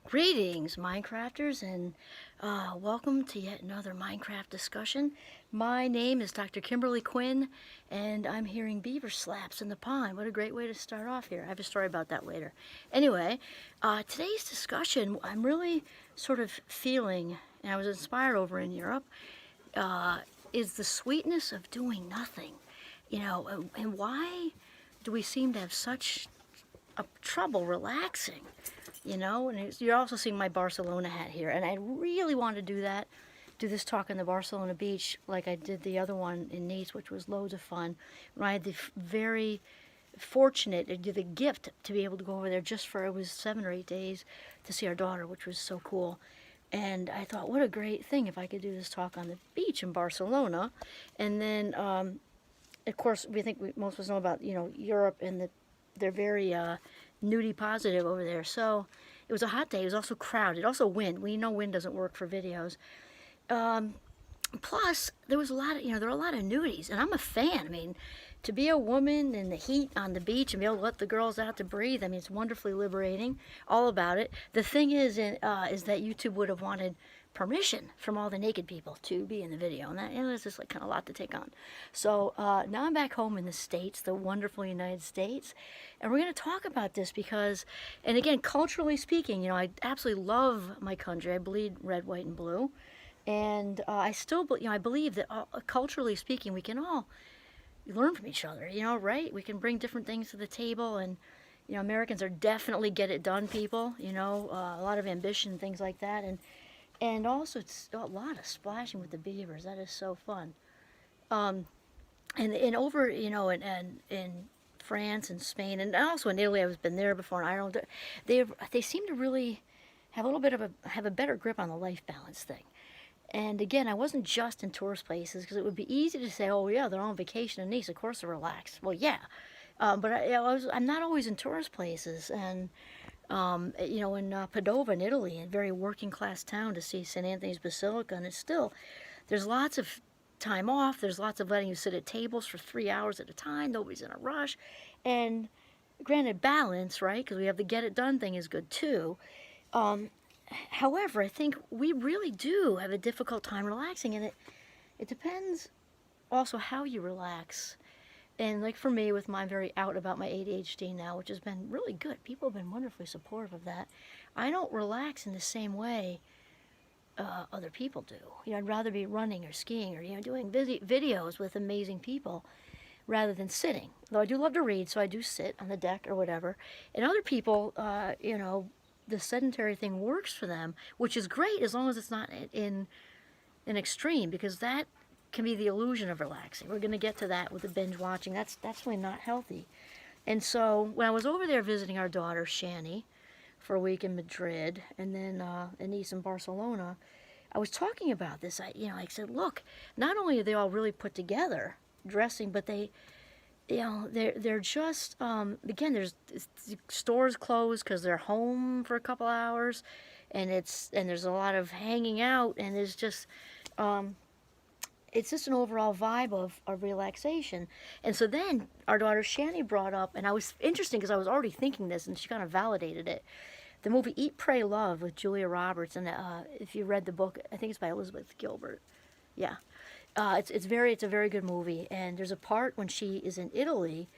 Greetings, Minecrafters, and welcome to yet another Minecraft discussion. My name is Dr. Kimberly Quinn, and I'm hearing beaver slaps in the pond. What a great way to start off here. I have a story about that later. Anyway, today's discussion, I'm really sort of feeling, and I was inspired over in Europe, is the sweetness of doing nothing. And why do we seem to have such trouble relaxing? And you're also seeing my Barcelona hat here, and I really want to do this talk on the Barcelona beach like I did the other one in Nice, which was loads of fun. When I had the very fortunate, the gift to be able to go over there just for, it was 7 or 8 days to see our daughter, which was so cool. And I thought, what a great thing if I could do this talk on the beach in Barcelona. And then, of course, most of us know about, Europe, and they're very nudie positive over there. So it was a hot day. It was also crowded. Also wind. We know wind doesn't work for videos. Plus, there was a lot of, there were a lot of nudies, and I'm a fan. I mean, to be a woman in the heat on the beach and be able to let the girls out to breathe, I mean, it's wonderfully liberating. All about it. The thing is that YouTube would have wanted permission from all the naked people to be in the video, and that's just like kind of a lot to take on. So now I'm back home in the States, the wonderful United States, and we're going to talk about this because, and again, culturally speaking, I absolutely love my country. I bleed red, white, and blue, and I still, I believe that culturally speaking, we can all learn from each other. Right? We can bring different things to the table, and Americans are definitely get it done people. A lot of ambition, things like that, and also, it's a lot of splashing with the beavers. That is so fun. And over, in France and Spain, and also in Italy, I've been there before, in Ireland. They seem to really have a little bit of have a better grip on the life balance thing. And again, I wasn't just in tourist places, because it would be easy to say, oh yeah, they're on vacation in Nice. Of course they're relaxed. Well, yeah, but I'm not always in tourist places, and in Padova in Italy, a very working class town, to see St. Anthony's Basilica, and it's still, there's lots of time off, there's lots of letting you sit at tables for 3 hours at a time, nobody's in a rush, and granted, balance, right, because we have the get it done thing is good too. However, I think we really do have a difficult time relaxing, and it depends also how you relax. And like for me, with my very out about my ADHD now, which has been really good, people have been wonderfully supportive of that. I don't relax in the same way other people do. I'd rather be running or skiing or doing videos with amazing people rather than sitting. Though I do love to read, so I do sit on the deck or whatever. And other people, the sedentary thing works for them, which is great as long as it's not in an extreme, because that can be the illusion of relaxing. We're going to get to that with the binge watching. That's really not healthy. And so when I was over there visiting our daughter Shani for a week in Madrid, and then in Nice and Barcelona, I was talking about this. I said, look, not only are they all really put together dressing, but they're just again, there's stores closed because they're home for a couple hours, and there's a lot of hanging out, and there's just it's just an overall vibe of relaxation. And so then our daughter Shani brought up, and I was interesting because I was already thinking this, and she kind of validated it. The movie Eat, Pray, Love with Julia Roberts, and if you read the book, I think it's by Elizabeth Gilbert. Yeah, it's a very good movie. And there's a part when she is in Italy,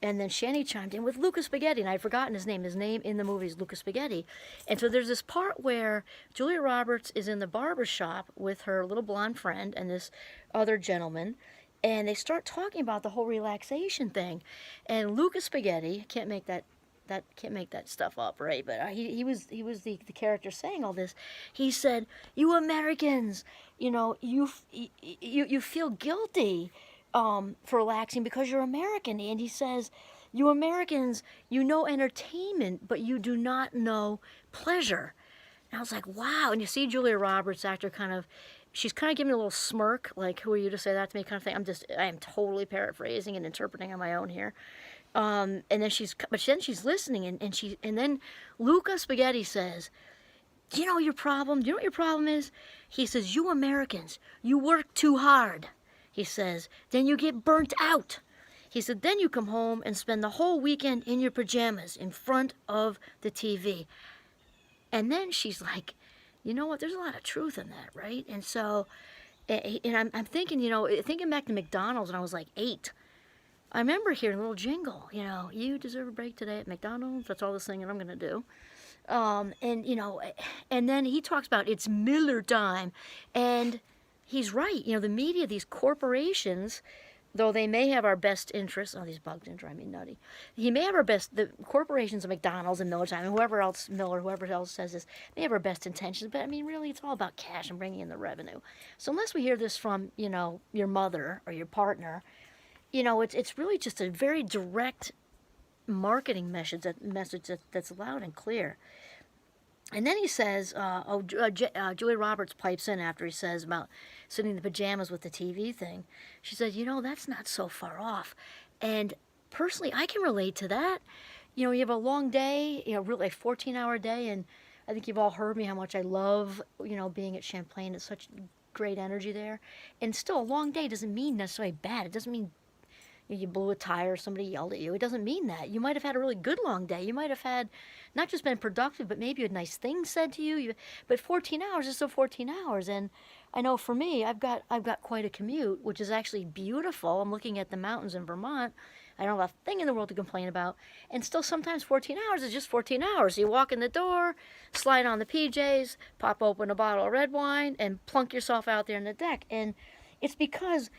and then Shani chimed in with Luca Spaghetti, and I'd forgotten his name. His name in the movie is Luca Spaghetti. And so there's this part where Julia Roberts is in the barber shop with her little blonde friend and this other gentleman, and they start talking about the whole relaxation thing. And Luca Spaghetti, can't make that stuff up, right? But he was the character saying all this. He said, "You Americans, you feel guilty for relaxing because you're American." And he says, "You Americans, you know entertainment, but you do not know pleasure." And I was like, wow. And you see Julia Roberts, actor, she's kind of giving me a little smirk, like, who are you to say that to me, kind of thing. I am totally paraphrasing and interpreting on my own here. And then she's listening, and then Luca Spaghetti says, "Do you know your problem? Do you know what your problem is?" He says, "You Americans, you work too hard." He says, "Then you get burnt out." He said, "Then you come home and spend the whole weekend in your pajamas in front of the TV." And then she's like, you know what, there's a lot of truth in that, right? And so, and I'm thinking, thinking back to McDonald's when I was like 8. I remember hearing a little jingle, you deserve a break today at McDonald's. That's all the singing I'm going to do. And then he talks about it's Miller time. And he's right. The media, these corporations, though they may have our best interests, these bugs didn't drive me nutty. He may have the corporations of McDonald's and Miller time, and whoever else says this, may have our best intentions, but I mean, really, it's all about cash and bringing in the revenue. So unless we hear this from, your mother or your partner, it's really just a very direct marketing message that's loud and clear. And then he says, Julia Roberts pipes in after he says about sitting in the pajamas with the TV thing. She said, that's not so far off. And personally, I can relate to that. You have a long day, really a 14-hour day, and I think you've all heard me how much I love, being at Champlain. It's such great energy there. And still, a long day doesn't mean necessarily bad. It doesn't mean you blew a tire, somebody yelled at you. It doesn't mean that. You might have had a really good long day. You might have had not just been productive, but maybe you had nice things said to you. But 14 hours is still 14 hours. And I know for me, I've got quite a commute, which is actually beautiful. I'm looking at the mountains in Vermont. I don't have a thing in the world to complain about. And still sometimes 14 hours is just 14 hours. You walk in the door, slide on the PJs, pop open a bottle of red wine, and plunk yourself out there on the deck. And it's because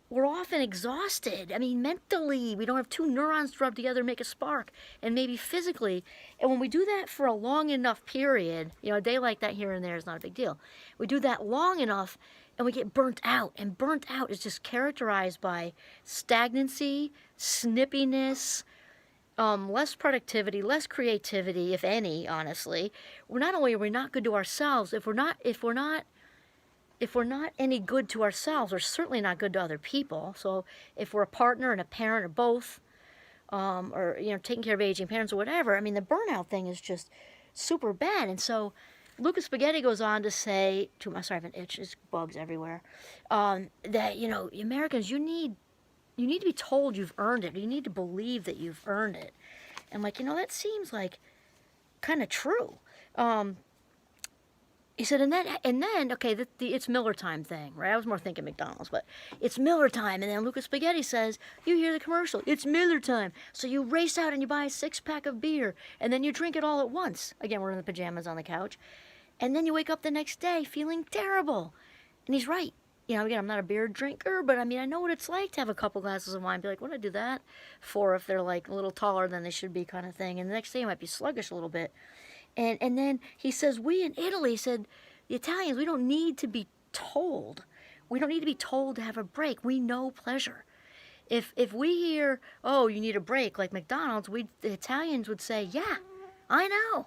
we're often exhausted. I mean, mentally, we don't have two neurons to rub together and make a spark, and maybe physically. And when we do that for a long enough period, a day like that here and there is not a big deal. We do that long enough, and we get burnt out. And burnt out is just characterized by stagnancy, snippiness, less productivity, less creativity, if any, honestly. Not only are we not good to ourselves, if we're not any good to ourselves, we're certainly not good to other people. So if we're a partner and a parent or both, or taking care of aging parents or whatever, I mean, the burnout thing is just super bad. And so Lucas Spaghetti goes on to say, sorry, I have an itch, there's bugs everywhere, that, Americans, you need to be told you've earned it. You need to believe that you've earned it. And that seems like kind of true. He said, and then, okay, it's Miller time thing, right? I was more thinking McDonald's, but it's Miller time. And then Lucas Spaghetti says, you hear the commercial, it's Miller time. So you race out and you buy a 6-pack of beer, and then you drink it all at once. Again, we're in the pajamas on the couch. And then you wake up the next day feeling terrible. And he's right. Again, I'm not a beer drinker, but I mean, I know what it's like to have a couple glasses of wine and be like, what do I do that for if they're like a little taller than they should be kind of thing. And the next day you might be sluggish a little bit. And then he says, we in Italy, said, the Italians, we don't need to be told. We don't need to be told to have a break. We know pleasure. If we hear, oh, you need a break, like McDonald's, the Italians would say, yeah, I know.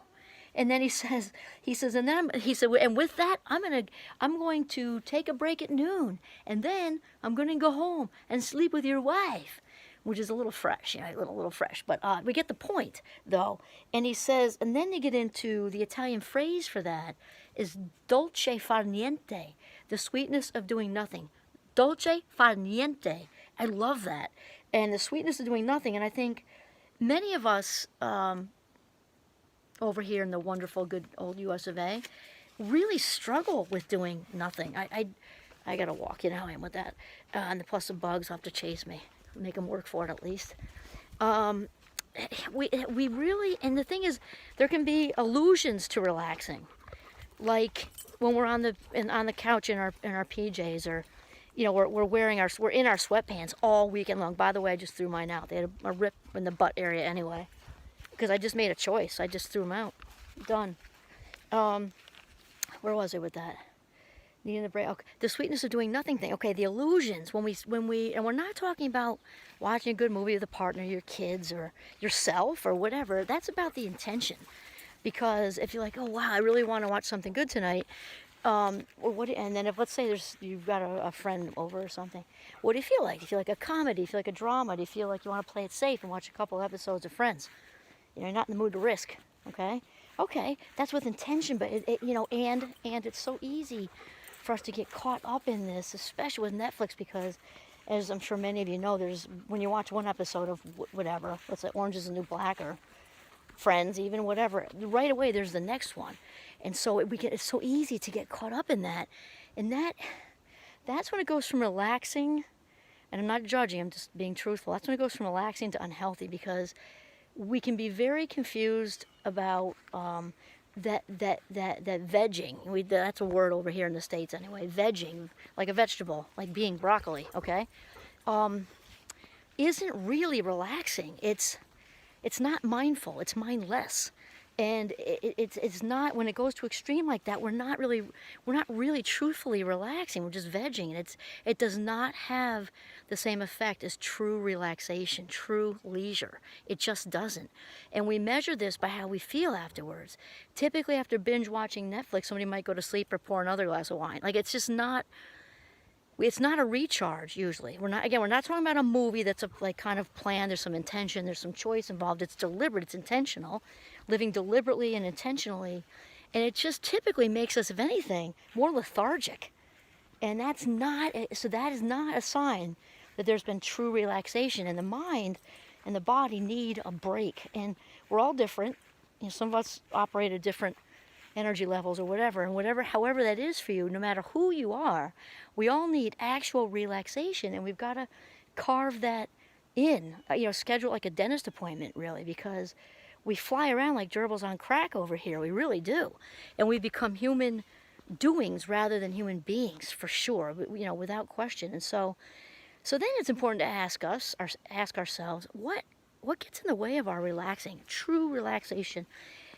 And then he says, and with that, I'm going to take a break at noon, and then I'm going to go home and sleep with your wife. Which is a little fresh, a little fresh. But we get the point, though. And he says, and then you get into the Italian phrase for that is dolce far niente, the sweetness of doing nothing. Dolce far niente. I love that. And the sweetness of doing nothing. And I think many of us over here in the wonderful, good old US of A really struggle with doing nothing. I got to walk, I am with that. And the plus the bugs have to chase me. Make them work for it at least. We really, and the thing is, there can be illusions to relaxing, like when we're on the couch in our PJs, or we're in our sweatpants all weekend long. By the way, I just threw mine out. They had a rip in the butt area anyway, because I just made a choice. I just threw them out. Done. Where was I with that? Needing the break. Okay. The sweetness of doing nothing thing. Okay, the illusions when we and we're not talking about watching a good movie with a partner, your kids, or yourself, or whatever. That's about the intention. Because if you're like, oh wow, I really want to watch something good tonight, and then if let's say you've got a friend over or something, what do you feel like? Do you feel like a comedy? Do you feel like a drama? Do you feel like you want to play it safe and watch a couple episodes of Friends? You're not in the mood to risk. Okay, that's with intention, but and it's so easy for us to get caught up in this, especially with Netflix, because as I'm sure many of you know, when you watch one episode of whatever, let's say Orange is the New Black or friends, even whatever, right away there's the next one. And so it's so easy to get caught up in that. And that's when it goes from relaxing, and I'm not judging, I'm just being truthful. That's when it goes from relaxing to unhealthy, because we can be very confused about that vegging. That's a word over here in the States anyway. Vegging, like a vegetable, like being broccoli. Okay, isn't really relaxing. It's not mindful. It's mindless. And it's not, when it goes to extreme like that, we're not really truthfully relaxing. We're just vegging, and it does not have the same effect as true relaxation, true leisure. It just doesn't. And we measure this by how we feel afterwards. Typically after binge watching Netflix, somebody might go to sleep or pour another glass of wine. Like, it's just not, it's not a recharge usually. We're not talking about a movie that's like kind of planned. There's some intention, there's some choice involved. It's deliberate, it's intentional, living deliberately and intentionally. And it just typically makes us, if anything, more lethargic. And that is not a sign that there's been true relaxation. And the mind and the body need a break. And we're all different. You know, some of us operate at different energy levels or whatever, and however that is for you, no matter who you are, we all need actual relaxation, and we've got to carve that in, schedule like a dentist appointment, really, because we fly around like gerbils on crack over here. We really do. And we become human doings rather than human beings, for sure, without question. And so then it's important to ask ourselves, what gets in the way of our relaxing, true relaxation?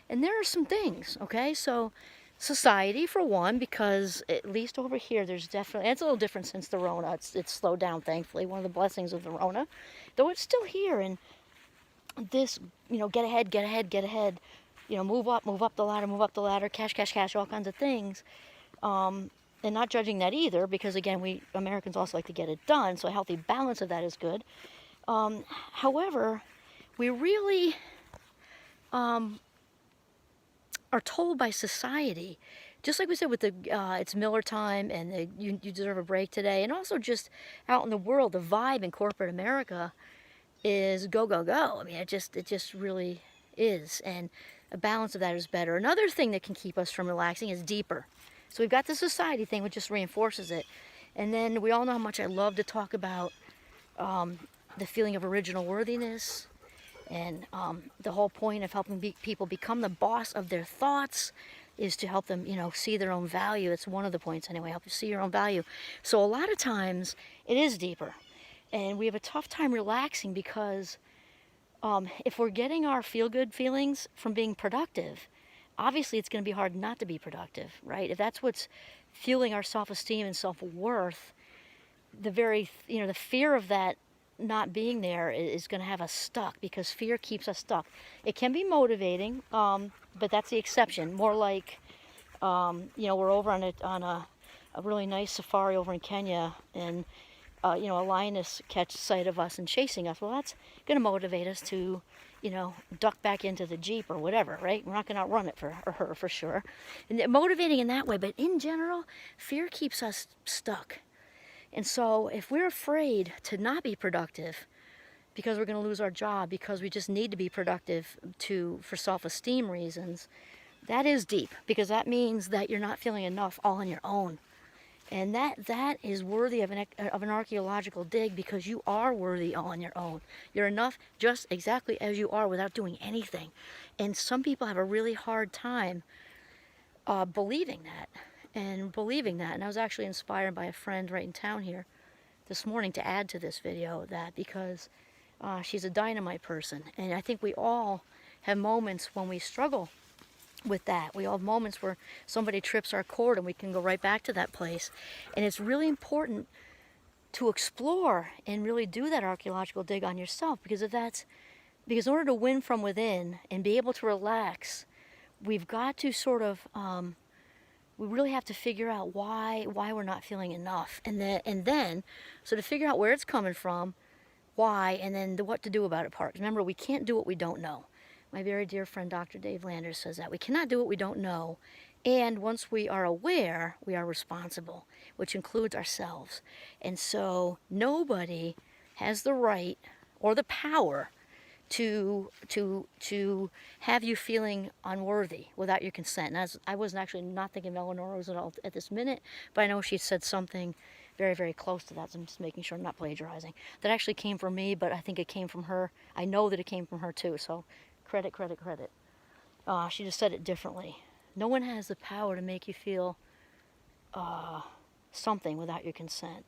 And there are some things, okay? So society, for one, because at least over here, there's definitely, and it's a little different since the Rona. It's slowed down, thankfully, one of the blessings of the Rona. Though it's still here, and this, get ahead, move up the ladder, cash, all kinds of things. And not judging that either, because again, we Americans also like to get it done, so a healthy balance of that is good. However, we really are told by society, just like we said with the it's Miller time and you deserve a break today, and also just out in the world, the vibe in corporate America is go. I mean, it just really is, and a balance of that is better. Another thing that can keep us from relaxing is deeper. So we've got the society thing, which just reinforces it, and then we all know how much I love to talk about the feeling of original worthiness. And the whole point of helping people become the boss of their thoughts is to help them, see their own value. It's one of the points anyway, help you see your own value. So a lot of times it is deeper. And we have a tough time relaxing because if we're getting our feel-good feelings from being productive, obviously it's going to be hard not to be productive, right? If that's what's fueling our self-esteem and self-worth, the fear of that not being there is going to have us stuck, because fear keeps us stuck. It can be motivating, but that's the exception. More like, we're over on a really nice safari over in Kenya, and a lioness catches sight of us and chasing us. Well, that's going to motivate us to, duck back into the Jeep or whatever, right? We're not going to outrun it for her, for sure. And motivating in that way, but in general, fear keeps us stuck. And so if we're afraid to not be productive because we're going to lose our job, because we just need to be productive for self-esteem reasons, that is deep, because that means that you're not feeling enough all on your own. And that is worthy of an archaeological dig, because you are worthy all on your own. You're enough just exactly as you are without doing anything. And some people have a really hard time believing that. And I was actually inspired by a friend right in town here this morning to add to this video that, because she's a dynamite person, and I think we all have moments when we struggle with that. We all have moments where somebody trips our cord and we can go right back to that place. And it's really important to explore and really do that archaeological dig on yourself, because in order to win from within and be able to relax, we've got to sort of we really have to figure out why we're not feeling enough, and then so to figure out where it's coming from, why, and then what to do about it part. Remember, we can't do what we don't know. My very dear friend Dr. Dave Landers says that we cannot do what we don't know, and once we are aware, we are responsible, which includes ourselves. And so nobody has the right or the power to have you feeling unworthy without your consent. And I wasn't actually not thinking of Eleanor Roosevelt at this minute, but I know she said something very, very close to that, so I'm just making sure I'm not plagiarizing. That actually came from me, but I think it came from her. I know that it came from her too, so credit, credit, credit. She just said it differently. No one has the power to make you feel something without your consent.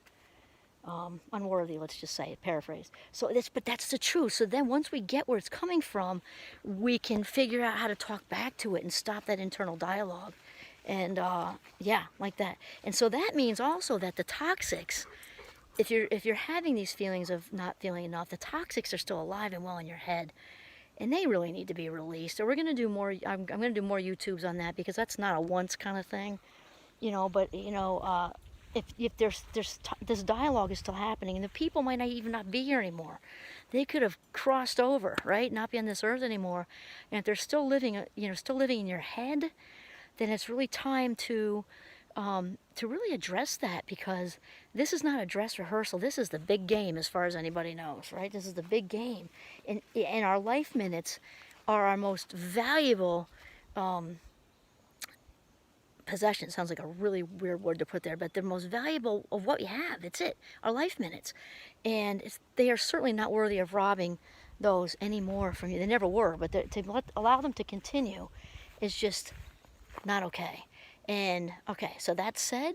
Unworthy, let's just say, paraphrase. But that's the truth. So then once we get where it's coming from, we can figure out how to talk back to it and stop that internal dialogue. And yeah, like that. And so that means also that the toxics, if you're having these feelings of not feeling enough, the toxics are still alive and well in your head. And they really need to be released. So we're going to do more, I'm going to do more YouTubes on that, because that's not a once kind of thing. But if there's this dialogue is still happening, and the people might not be here anymore. They could have crossed over, right? Not be on this earth anymore. And if they're still living, still living in your head, then it's really time to really address that, because this is not a dress rehearsal. This is the big game, as far as anybody knows, right? This is the big game, and our life minutes are our most valuable possession. Sounds like a really weird word to put there, but the most valuable of what we have. It's it, our life minutes, and they are certainly not worthy of robbing those anymore from you. They never were, but to allow them to continue is just not okay. And okay, so that said,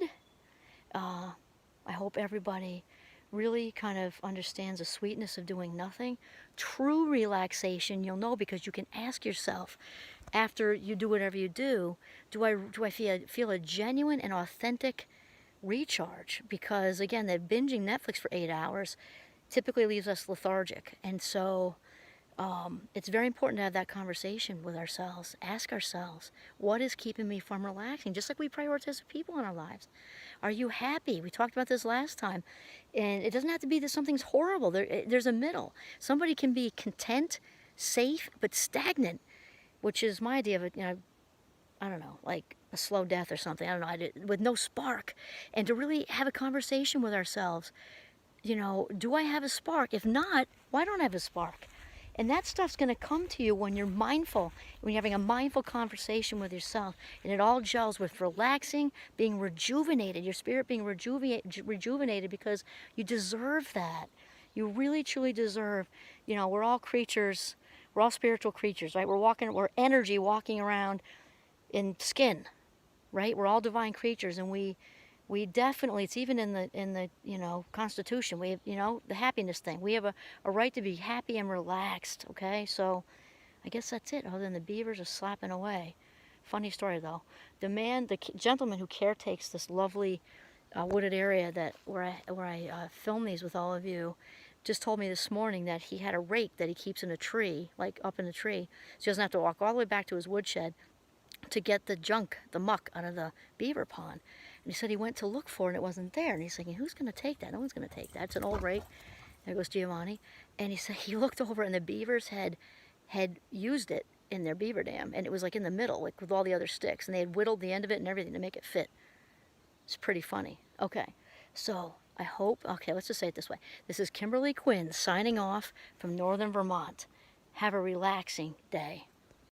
I hope everybody really kind of understands the sweetness of doing nothing. True relaxation, you'll know, because you can ask yourself, after you do whatever you do I feel a genuine and authentic recharge? Because again, that binging Netflix for 8 hours typically leaves us lethargic. And so it's very important to have that conversation with ourselves. Ask ourselves, what is keeping me from relaxing? Just like we prioritize the people in our lives. Are you happy? We talked about this last time. And it doesn't have to be that something's horrible. There's a middle. Somebody can be content, safe, but stagnant, which is my idea of it, I don't know, like a slow death or something. I don't know, with no spark. And to really have a conversation with ourselves, do I have a spark? If not, why don't I have a spark? And that stuff's going to come to you when you're mindful, when you're having a mindful conversation with yourself. And it all gels with relaxing, being rejuvenated, your spirit being rejuvenated, because you deserve that. You really, truly deserve, we're all creatures, we're all spiritual creatures, right? We're energy walking around in skin, right? We're all divine creatures, and we definitely, it's even in the Constitution, we have, the happiness thing. We have a right to be happy and relaxed, okay? So I guess that's it, other than the beavers are slapping away. Funny story, though. The gentleman who caretakes this lovely wooded area where I film these with all of you, just told me this morning that he had a rake that he keeps in a tree, like up in a tree, so he doesn't have to walk all the way back to his woodshed to get the junk, the muck, out of the beaver pond. And he said he went to look for it and it wasn't there. And he's thinking, who's going to take that? No one's going to take that. It's an old rake. There goes Giovanni. And he said he looked over and the beavers had used it in their beaver dam. And it was like in the middle, like with all the other sticks. And they had whittled the end of it and everything to make it fit. It's pretty funny. Okay, so I hope, let's just say it this way. This is Kimberly Quinn signing off from Northern Vermont. Have a relaxing day.